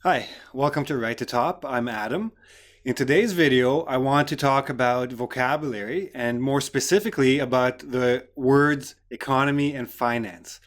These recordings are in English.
Hi, welcome to Right to Top. I'm Adam. In today's video, I want to talk about vocabulary and more specifically about the words economy and finance.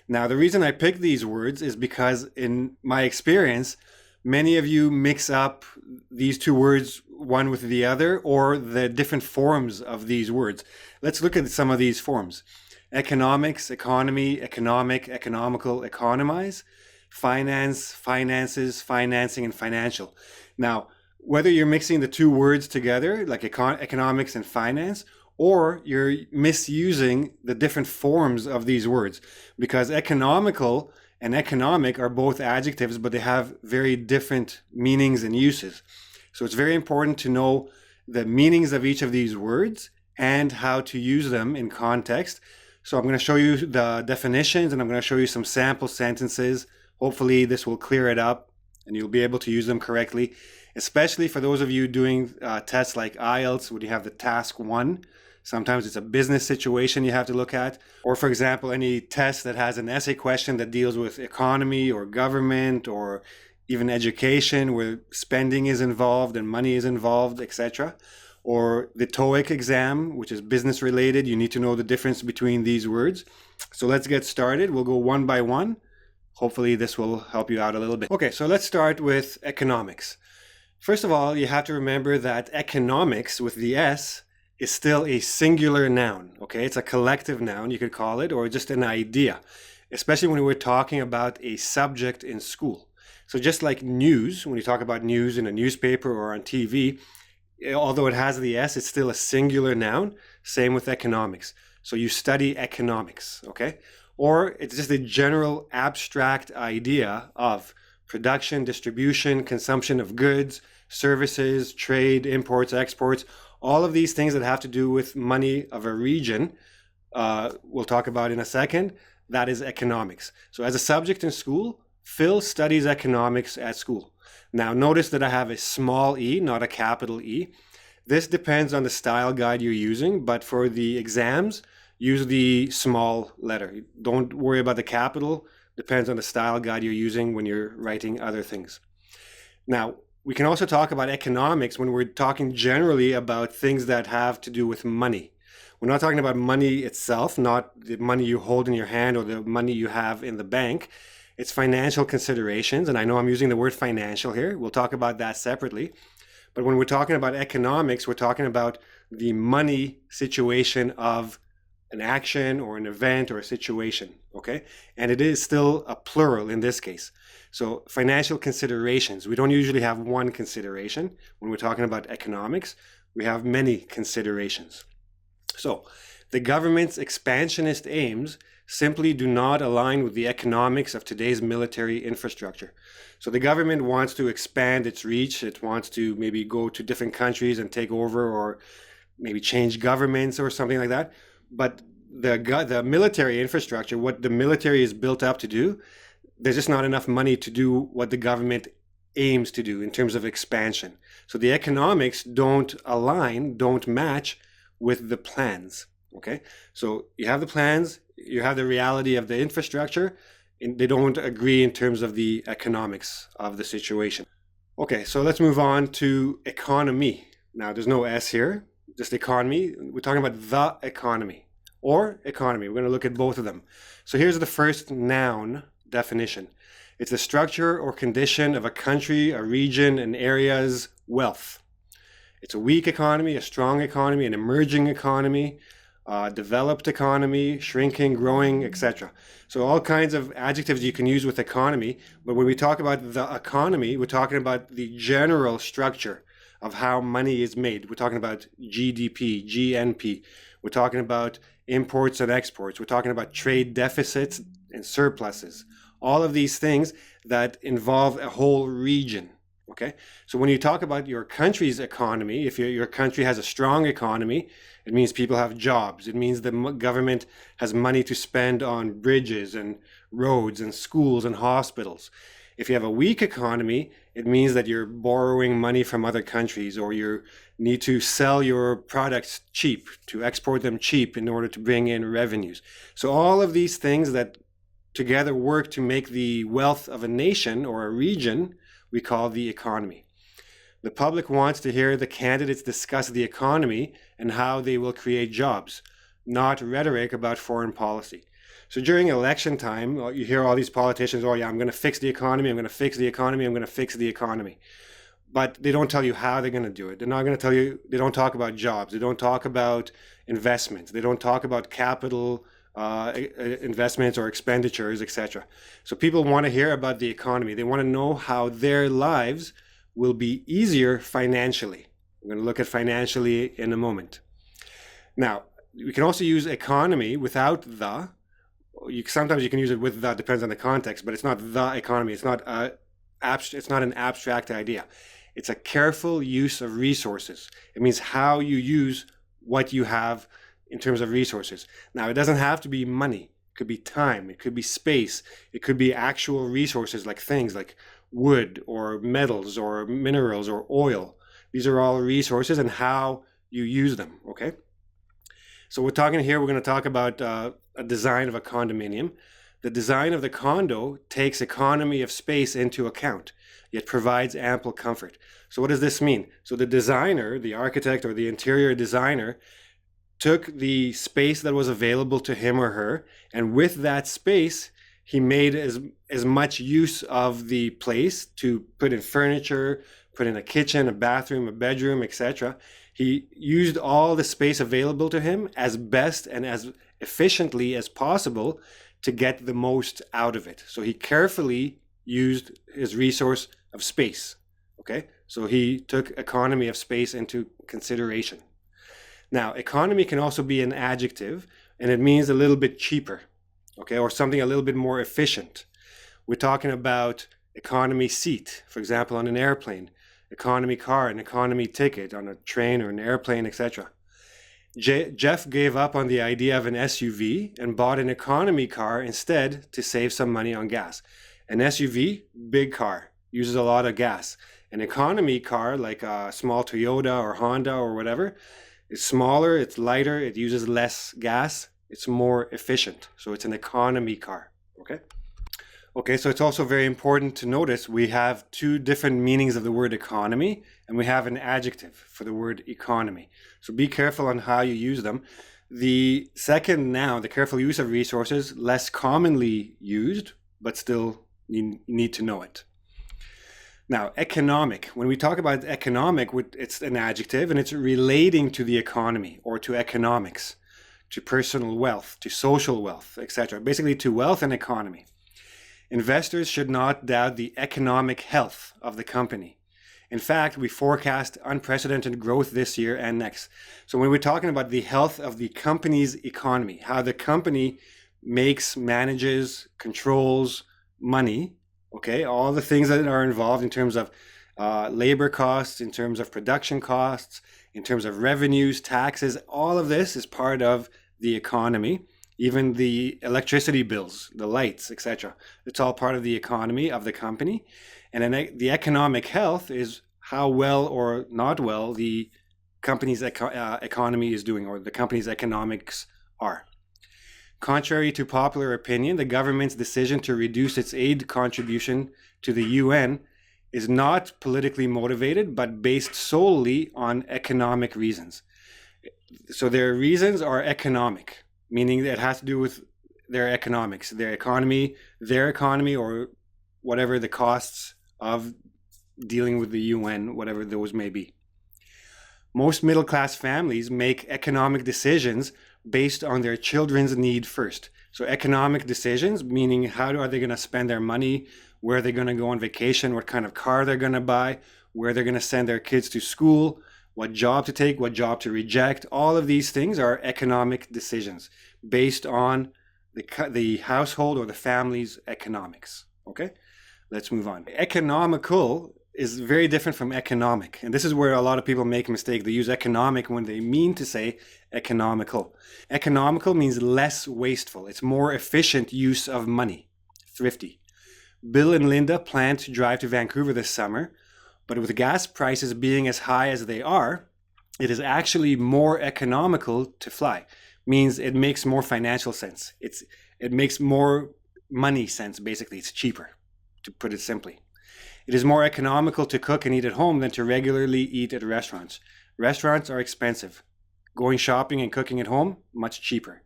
Now, the reason I picked these words is because in my experience, many of you mix up these two words one with the other or the different forms of these words. Let's look at some of these forms. Economics, economy, economic, economical, economize, finance, finances, financing, and financial. Now, whether you're mixing the two words together, like economics and finance, or you're misusing the different forms of these words, because economical and economic are both adjectives, but they have very different meanings and uses. So it's very important to know the meanings of each of these words and how to use them in context. So I'm going to show you the definitions and I'm going to show you some sample sentences. Hopefully this will clear it up and you'll be able to use them correctly, especially for those of you doing tests like IELTS, where you have the task 1. Sometimes it's a business situation you have to look at. Or for example, any test that has an essay question that deals with economy or government or even education where spending is involved and money is involved, etc. Or the TOEIC exam, which is business related. You need to know the difference between these words. So let's get started. We'll go one by one. Hopefully this will help you out a little bit. Okay, so let's start with economics. First of all, you have to remember that economics with the S is still a singular noun, okay? It's a collective noun, you could call it, or just an idea, especially when we're talking about a subject in school. So just like news, when you talk about news in a newspaper or on TV, although it has the S, it's still a singular noun. Same with economics. So you study economics, okay? Or it's just a general abstract idea of production, distribution, consumption of goods, services, trade, imports, exports, all of these things that have to do with money of a region, we'll talk about in a second. That is economics. So as a subject in school, Phil studies economics at school. Now notice that I have a small e, not a capital E. This depends on the style guide you're using, but for the exams, use the small letter. Don't worry about the capital. Depends on the style guide you're using when you're writing other things. Now, we can also talk about economics when we're talking generally about things that have to do with money. We're not talking about money itself, not the money you hold in your hand or the money you have in the bank. It's financial considerations, and I know I'm using the word financial here. We'll talk about that separately. But when we're talking about economics, we're talking about the money situation of an action or an event or a situation, okay? And it is still a plural in this case. So financial considerations, we don't usually have one consideration. When we're talking about economics, we have many considerations. So the government's expansionist aims simply do not align with the economics of today's military infrastructure. So the government wants to expand its reach. It wants to maybe go to different countries and take over or maybe change governments or something like that. But the military infrastructure, what the military is built up to do, there's just not enough money to do what the government aims to do in terms of expansion. So the economics don't align, don't match with the plans, okay? So you have the plans, you have the reality of the infrastructure, and they don't agree in terms of the economics of the situation. Okay, so let's move on to economy. Now there's no S here, just economy. We're talking about the economy or economy. We're going to look at both of them. So here's the first noun definition. It's the structure or condition of a country, a region, an area's wealth. It's a weak economy, a strong economy, an emerging economy, developed economy, shrinking, growing, etc. So all kinds of adjectives you can use with economy. But when we talk about the economy, we're talking about the general structure of how money is made. We're talking about GDP, GNP. We're talking about imports and exports. We're talking about trade deficits and surpluses. All of these things that involve a whole region. Okay, so when you talk about your country's economy, if your country has a strong economy, it means people have jobs. It means the government has money to spend on bridges and roads and schools and hospitals. If you have a weak economy, it means that you're borrowing money from other countries or you need to sell your products cheap, to export them cheap in order to bring in revenues. So all of these things that together work to make the wealth of a nation or a region we call the economy. The public wants to hear the candidates discuss the economy and how they will create jobs, not rhetoric about foreign policy. So during election time, you hear all these politicians, oh yeah, I'm going to fix the economy, I'm going to fix the economy, I'm going to fix the economy. But they don't tell you how they're going to do it. They're not going to tell you, they don't talk about jobs, they don't talk about investments, they don't talk about capital investments or expenditures, etc. So people want to hear about the economy. They want to know how their lives will be easier financially. We're going to look at financially in a moment. Now, we can also use economy without the. Sometimes you can use it with the, depends on the context, but it's not the economy. It's not an abstract idea. It's a careful use of resources. It means how you use what you have in terms of resources. Now, it doesn't have to be money. It could be time. It could be space. It could be actual resources like things like wood or metals or minerals or oil. These are all resources and how you use them, okay? So we're going to talk about a design of a condominium. The design of the condo takes economy of space into account, yet provides ample comfort. So what does this mean? So the designer, the architect or the interior designer, took the space that was available to him or her, and with that space, he made as much use of the place to put in furniture, put in a kitchen, a bathroom, a bedroom, etc. He used all the space available to him as best and as efficiently as possible to get the most out of it. So he carefully used his resource of space, okay? So he took economy of space into consideration. Now, economy can also be an adjective, and it means a little bit cheaper, okay, or something a little bit more efficient. We're talking about economy seat, for example, on an airplane, economy car, an economy ticket on a train or an airplane, etc. Jeff gave up on the idea of an SUV and bought an economy car instead to save some money on gas. An SUV, big car, uses a lot of gas. An economy car, like a small Toyota or Honda or whatever, is smaller, it's lighter, it uses less gas, it's more efficient. So it's an economy car, okay? Okay, so it's also very important to notice we have two different meanings of the word economy, and we have an adjective for the word economy. So be careful on how you use them. The second noun, the careful use of resources, less commonly used, but still you need to know it. Now, economic. When we talk about economic, it's an adjective and it's relating to the economy or to economics, to personal wealth, to social wealth, etc. Basically to wealth and economy. Investors should not doubt the economic health of the company. In fact, we forecast unprecedented growth this year and next. So when we're talking about the health of the company's economy, how the company makes, manages, controls money, okay, all the things that are involved in terms of labor costs, in terms of production costs, in terms of revenues, taxes, all of this is part of the economy. Even the electricity bills, the lights, etc. It's all part of the economy of the company. And then the economic health is how well or not well the company's economy is doing, or the company's economics are. Contrary to popular opinion, the government's decision to reduce its aid contribution to the UN is not politically motivated, but based solely on economic reasons. So their reasons are economic, meaning that it has to do with their economics, their economy, or whatever the costs of dealing with the UN, whatever those may be. Most middle-class families make economic decisions based on their children's need first. So economic decisions, meaning how are they going to spend their money, where they're going to go on vacation, what kind of car they're going to buy, where they're going to send their kids to school, what job to take, what job to reject. All of these things are economic decisions based on the household or the family's economics. Okay, let's move on. Economical is very different from economic. And this is where a lot of people make a mistake. They use economic when they mean to say economical. Economical means less wasteful. It's more efficient use of money, thrifty. Bill and Linda plan to drive to Vancouver this summer, but with gas prices being as high as they are, it is actually more economical to fly. Means it makes more financial sense. It makes more money sense, basically. It's cheaper, to put it simply. It is more economical to cook and eat at home than to regularly eat at restaurants. Restaurants are expensive. Going shopping and cooking at home, much cheaper.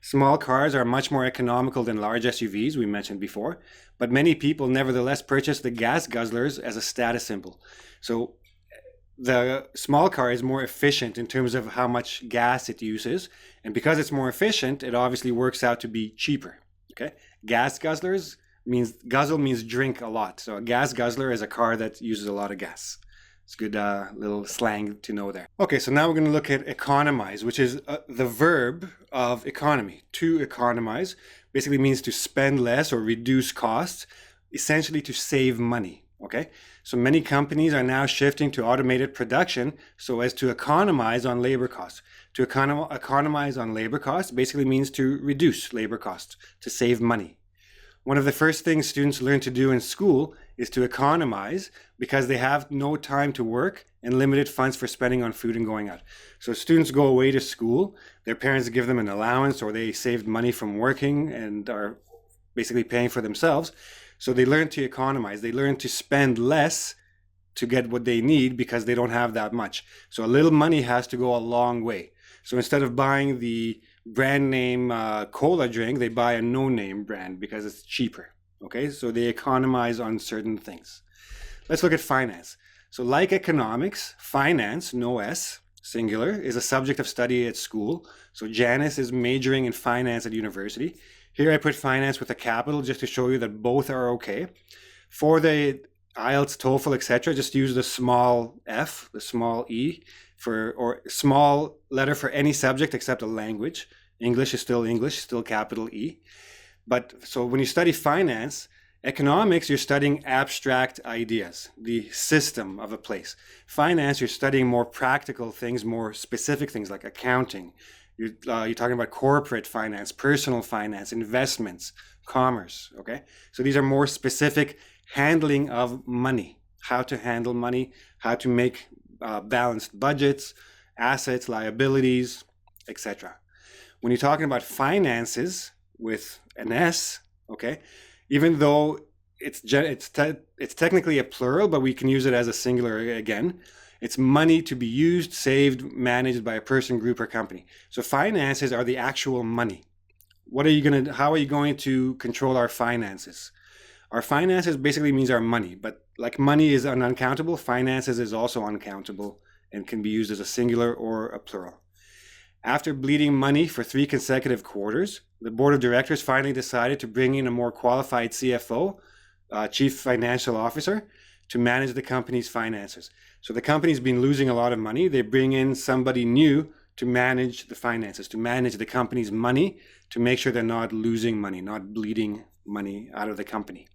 Small cars are much more economical than large SUVs, we mentioned before, but many people nevertheless purchase the gas guzzlers as a status symbol. So the small car is more efficient in terms of how much gas it uses, and because it's more efficient, it obviously works out to be cheaper. Okay, gas guzzlers means guzzle means drink a lot. So a gas guzzler is a car that uses a lot of gas. It's good little slang to know there. Okay, so now we're going to look at economize, which is the verb of economy. To economize basically means to spend less or reduce costs, essentially to save money. Okay, so many companies are now shifting to automated production so as to economize on labor costs. To economize on labor costs basically means to reduce labor costs, to save money. One of the first things students learn to do in school is to economize because they have no time to work and limited funds for spending on food and going out. So students go away to school, their parents give them an allowance or they saved money from working and are basically paying for themselves. So they learn to economize. They learn to spend less to get what they need because they don't have that much. So a little money has to go a long way. So instead of buying the brand name cola drink, they buy a no-name brand because it's cheaper. Okay, so they economize on certain things. Let's look at finance. So like economics, finance, no S, singular, is a subject of study at school. So Janice is majoring in finance at university. Here I put finance with a capital just to show you that both are okay. For the IELTS, TOEFL, etc., just use the small f, the small e, or small letter for any subject except a language. English is still English, still capital E. But so when you study finance, economics, you're studying abstract ideas, the system of a place. Finance, you're studying more practical things, more specific things like accounting. You're talking about corporate finance, personal finance, investments, commerce, okay? So these are more specific handling of money, how to handle money, how to make balanced budgets, assets, liabilities, etc. When you're talking about finances with an S, okay, even though it's technically a plural, but we can use it as a singular again. It's money to be used, saved, managed by a person, group, or company. So finances are the actual money. How are you going to control our finances? Our finances basically means our money, but like money is uncountable, finances is also uncountable and can be used as a singular or a plural. After bleeding money for 3 consecutive quarters, the board of directors finally decided to bring in a more qualified CFO, Chief Financial Officer, to manage the company's finances. So the company's been losing a lot of money. They bring in somebody new to manage the finances, to manage the company's money, to make sure they're not losing money, not bleeding money out of the company.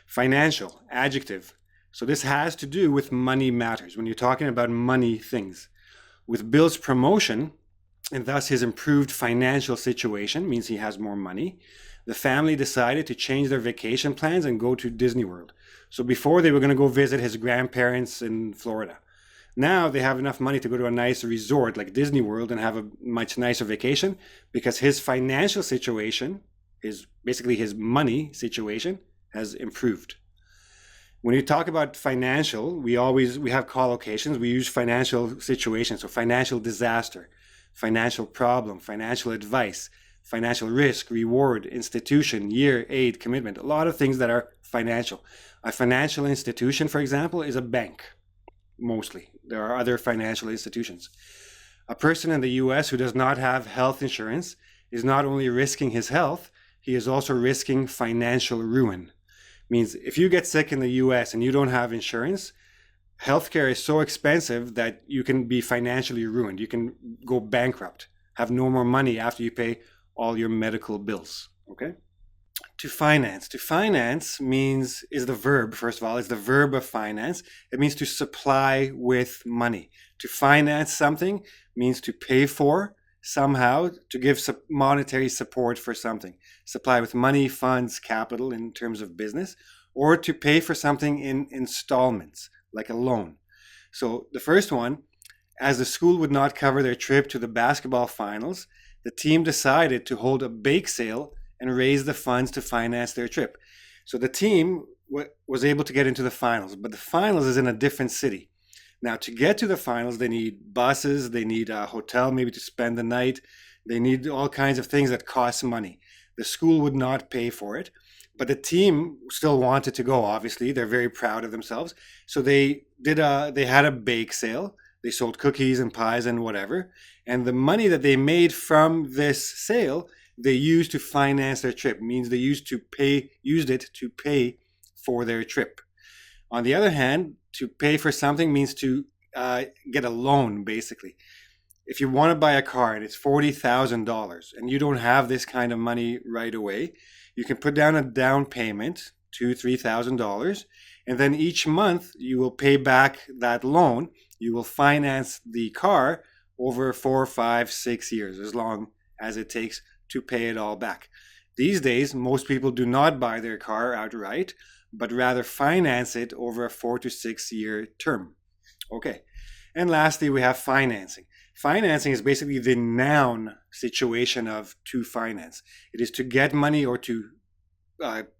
Financial, adjective. So this has to do with money matters when you're talking about money things. With Bill's promotion, and thus his improved financial situation, means he has more money, the family decided to change their vacation plans and go to Disney World. So before they were going to go visit his grandparents in Florida. Now they have enough money to go to a nice resort like Disney World and have a much nicer vacation because his financial situation, basically his money situation, has improved. When you talk about financial, we have collocations. We use financial situation, so financial disaster, financial problem, financial advice, financial risk, reward, institution, year, aid, commitment, a lot of things that are financial. A financial institution, for example, is a bank, mostly. There are other financial institutions. A person in the US who does not have health insurance is not only risking his health, he is also risking financial ruin. Means if you get sick in the US and you don't have insurance, healthcare is so expensive that you can be financially ruined. You can go bankrupt, have no more money after you pay all your medical bills, okay? To finance. To finance is the verb, first of all, is the verb of finance. It means to supply with money. To finance something means to pay for somehow, to give monetary support for something. Supply with money, funds, capital in terms of business, or to pay for something in installments, like a loan. So the first one, as the school would not cover their trip to the basketball finals, the team decided to hold a bake sale and raise the funds to finance their trip. So the team was able to get into the finals, but the finals is in a different city. Now, to get to the finals, they need buses, they need a hotel maybe to spend the night, they need all kinds of things that cost money. The school would not pay for it, but the team still wanted to go. Obviously, they're very proud of themselves, so they had a bake sale. They sold cookies and pies and whatever, and the money that they made from this sale they used to finance their trip. Means they used it to pay for their trip. On the other hand, to pay for something means to get a loan, basically. If you want to buy a car and it's $40,000 and you don't have this kind of money right away, you can put down a down payment, $2,000-$3,000, and then each month you will pay back that loan. You will finance the car over 4, 5, 6 years, as long as it takes to pay it all back. These days, most people do not buy their car outright, but rather finance it over a 4 to 6 year term. Okay. And lastly, we have financing. Financing is basically the noun situation of to finance. It is to get money or to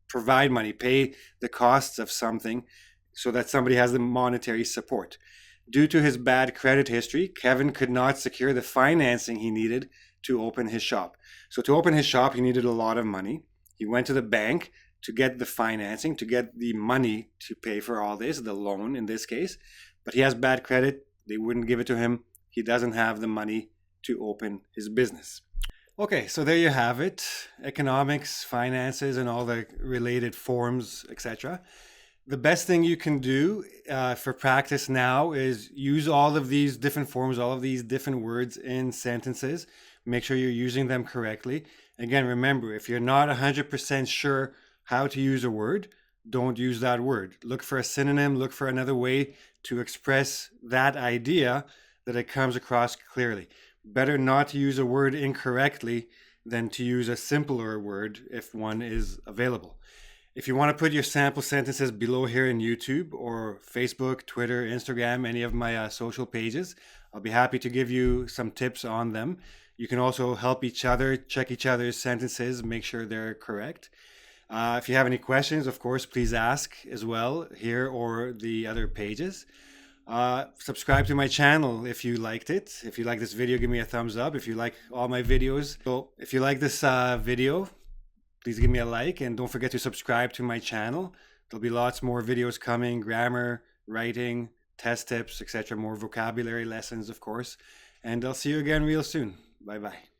provide money, pay the costs of something so that somebody has the monetary support. Due to his bad credit history, Kevin could not secure the financing he needed to open his shop. So to open his shop, he needed a lot of money. He went to the bank to get the financing, to get the money to pay for all this, the loan in this case. But he has bad credit. They wouldn't give it to him. He doesn't have the money to open his business. Okay, so there you have it. Economics, finances, and all the related forms, etc. The best thing you can do for practice now is use all of these different forms, all of these different words in sentences. Make sure you're using them correctly. Again, remember, if you're not 100% sure how to use a word, don't use that word. Look for a synonym, look for another way to express that idea that it comes across clearly. Better not to use a word incorrectly than to use a simpler word if one is available. If you want to put your sample sentences below here in YouTube or Facebook, Twitter, Instagram, any of my social pages, I'll be happy to give you some tips on them. You can also help each other, check each other's sentences, make sure they're correct. If you have any questions, of course, please ask as well here or the other pages. Subscribe to my channel if you liked it. If you like this video, give me a thumbs up. If you like all my videos, so if you like this video, please give me a like and don't forget to subscribe to my channel. There'll be lots more videos coming, grammar, writing, test tips, etc. More vocabulary lessons, of course. And I'll see you again real soon. Bye-bye.